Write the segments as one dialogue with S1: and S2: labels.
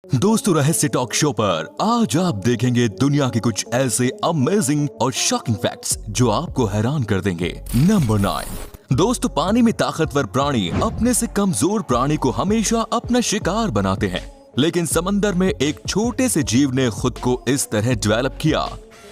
S1: दोस्तों, रहस्य talk show पर आज आप देखेंगे दुनिया के कुछ ऐसे अमेजिंग और शॉकिंग फैक्ट्स जो आपको हैरान कर देंगे। नंबर 9। दोस्तों, पानी में ताकतवर प्राणी अपने से कमजोर प्राणी को हमेशा अपना शिकार बनाते हैं, लेकिन समंदर में एक छोटे से जीव ने खुद को इस तरह डेवलप किया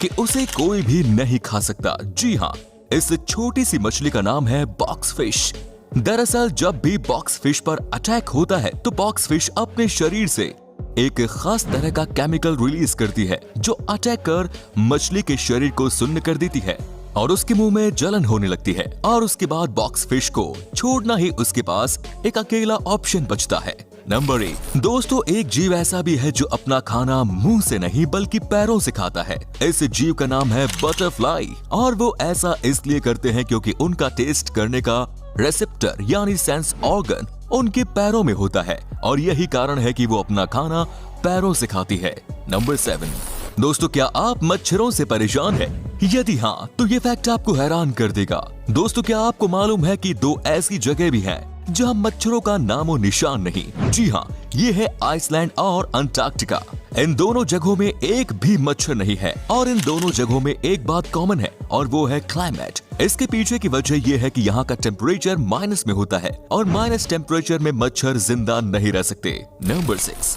S1: कि उसे कोई भी नहीं खा सकता। जी हाँ, इस छोटी सी मछली का नाम है बॉक्स फिश। दरअसल जब भी बॉक्स फिश पर अटैक होता है तो बॉक्स फिश अपने शरीर से एक खास तरह का केमिकल रिलीज करती है जो अटैक कर मछली के शरीर को सुन्न कर देती है और उसके मुंह में जलन होने लगती है। और उसके बाद बॉक्स फिश को छोड़ना ही उसके पास एक अकेला ऑप्शन बचता है। नंबर 8। दोस्तों, एक जीव ऐसा भी है जो अपना खाना मुंह से नहीं बल्कि पैरों से खाता है। इस जीव का नाम है बटरफ्लाई और वो ऐसा इसलिए करते हैं क्योंकि उनका टेस्ट करने का रेसेप्टर यानी सेंस ऑर्गन उनके पैरों में होता है और यही कारण है कि वो अपना खाना पैरों से खाती है। नंबर 7। दोस्तों, क्या आप मच्छरों से परेशान हैं? यदि हाँ, तो ये फैक्ट आपको हैरान कर देगा। दोस्तों, क्या आपको मालूम है कि दो ऐसी जगह भी हैं जहाँ मच्छरों का नामो निशान नहीं? जी हाँ, ये है आइसलैंड और अंटार्कटिका। इन दोनों जगहों में एक भी मच्छर नहीं है और इन दोनों जगहों में एक बात कॉमन है और वो है क्लाइमेट। इसके पीछे की वजह ये है कि यहाँ का टेम्परेचर माइनस में होता है और माइनस टेम्परेचर में मच्छर जिंदा नहीं रह सकते। नंबर 6।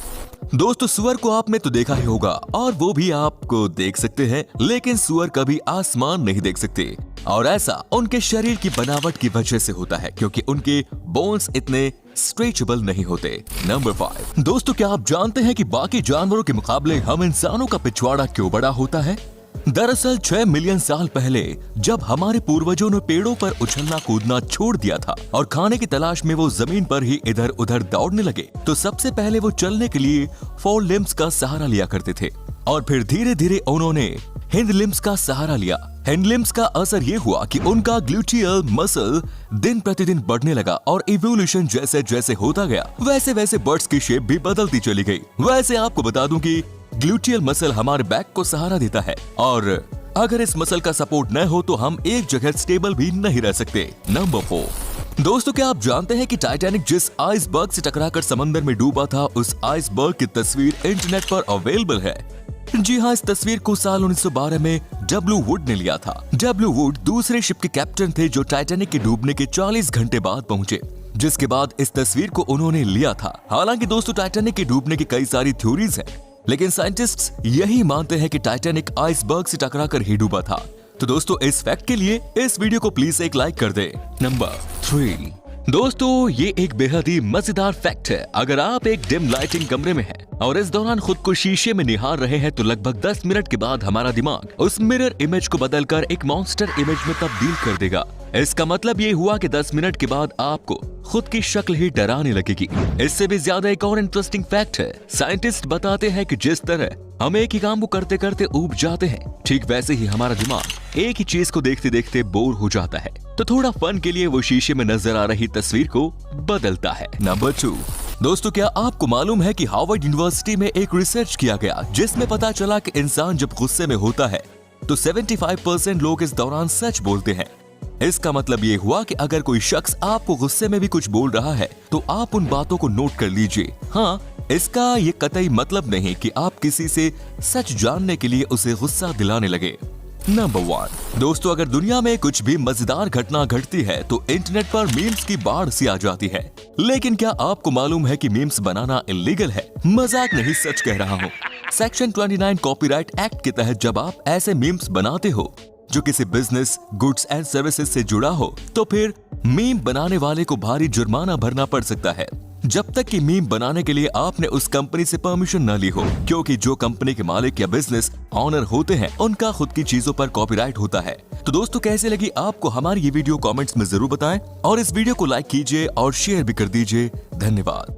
S1: दोस्तों, सुअर को आपने तो देखा ही होगा और वो भी आपको देख सकते हैं, लेकिन सुअर कभी आसमान नहीं देख सकते और ऐसा उनके शरीर की बनावट की वजह से होता है क्योंकि उनके बोन्स इतने स्ट्रेचेबल नहीं होते। नंबर 5। दोस्तों, क्या आप जानते हैं कि बाकी जानवरों के मुकाबले हम इंसानों का पिछवाड़ा क्यों बड़ा होता है? दरअसल 6 मिलियन साल पहले जब हमारे पूर्वजों ने पेड़ों पर उछलना कूदना छोड़ दिया था और खाने की तलाश में वो जमीन पर ही इधर उधर दौड़ने लगे, तो सबसे पहले वो चलने के लिए फोर लिम्स का सहारा लिया करते थे और फिर धीरे धीरे उन्होंने हिंद लिम्स का सहारा लिया। हिंद लिम्स का असर ये हुआ कि उनका ग्लूटियल मसल दिन प्रतिदिन बढ़ने लगा और इवोल्यूशन जैसे जैसे होता गया वैसे वैसे बर्ड्स की शेप भी बदलती चली गई। वैसे आपको बता दूं कि ग्लूटियल मसल हमारे बैक को सहारा देता है और अगर इस मसल का सपोर्ट न हो तो हम एक जगह स्टेबल भी नहीं रह सकते। नंबर 4। दोस्तों, क्या आप जानते हैं कि टाइटैनिक जिस आइसबर्ग से टकराकर समंदर में डूबा था उस आइसबर्ग की तस्वीर इंटरनेट पर अवेलेबल है? जी हाँ, इस तस्वीर को साल 1912 में डब्ल्यू वुड ने लिया था। डब्ल्यू वुड दूसरे शिप के कैप्टन थे जो टाइटैनिक के डूबने के 40 घंटे बाद पहुंचे, जिसके बाद इस तस्वीर को उन्होंने लिया था। हालांकि दोस्तों, टाइटैनिक के डूबने की कई सारी थ्योरीज हैं, लेकिन साइंटिस्ट्स यही मानते हैं कि टाइटैनिक आइसबर्ग से टकराकर ही डूबा था। तो दोस्तों, इस फैक्ट के लिए इस वीडियो को प्लीज एक लाइक कर दे। नंबर 3। दोस्तों, ये एक बेहद ही मजेदार फैक्ट है। अगर आप एक डिम लाइटिंग कमरे में हैं और इस दौरान खुद को शीशे में निहार रहे हैं तो लगभग 10 मिनट के बाद हमारा दिमाग उस मिरर इमेज को बदलकर एक मॉन्स्टर इमेज में तब्दील कर देगा। इसका मतलब ये हुआ कि 10 मिनट के बाद आपको खुद की शक्ल ही डराने लगेगी। इससे भी ज्यादा एक और इंटरेस्टिंग फैक्ट है। साइंटिस्ट बताते हैं कि जिस तरह हम एक ही काम को करते करते ऊब जाते हैं, ठीक वैसे ही हमारा दिमाग एक ही चीज को देखते देखते बोर हो जाता है, तो थोड़ा फन के लिए वो शीशे में नजर आ रही तस्वीर को बदलता है। नंबर 2। दोस्तों, क्या आपको मालूम है कि हार्वर्ड यूनिवर्सिटी में एक रिसर्च किया गया जिसमें पता चला कि इंसान जब गुस्से में होता है तो 75% लोग इस दौरान सच बोलते हैं। इसका मतलब ये हुआ कि अगर कोई शख्स आपको गुस्से में भी कुछ बोल रहा है तो आप उन बातों को नोट कर लीजिए। हाँ, इसका ये कतई मतलब नहीं कि आप किसी से सच जानने के लिए उसे गुस्सा दिलाने लगे। नंबर 1। दोस्तों, अगर दुनिया में कुछ भी मजेदार घटना घटती है तो इंटरनेट पर मीम्स की बाढ़ सी आ जाती है। लेकिन क्या आपको मालूम है कि मीम्स बनाना इलीगल है? मजाक नहीं, सच कह रहा हूँ। सेक्शन 29 कॉपीराइट एक्ट के तहत जब आप ऐसे मीम्स बनाते हो जो किसी बिजनेस, गुड्स एंड सर्विसेज से जुड़ा हो तो फिर मीम बनाने वाले को भारी जुर्माना भरना पड़ सकता है, जब तक कि मीम बनाने के लिए आपने उस कंपनी से परमिशन न ली हो, क्योंकि जो कंपनी के मालिक या बिजनेस ऑनर होते हैं उनका खुद की चीजों पर कॉपीराइट होता है। तो दोस्तों, कैसे लगी आपको हमारी ये वीडियो कमेंट्स में जरूर बताएं और इस वीडियो को लाइक कीजिए और शेयर भी कर दीजिए। धन्यवाद।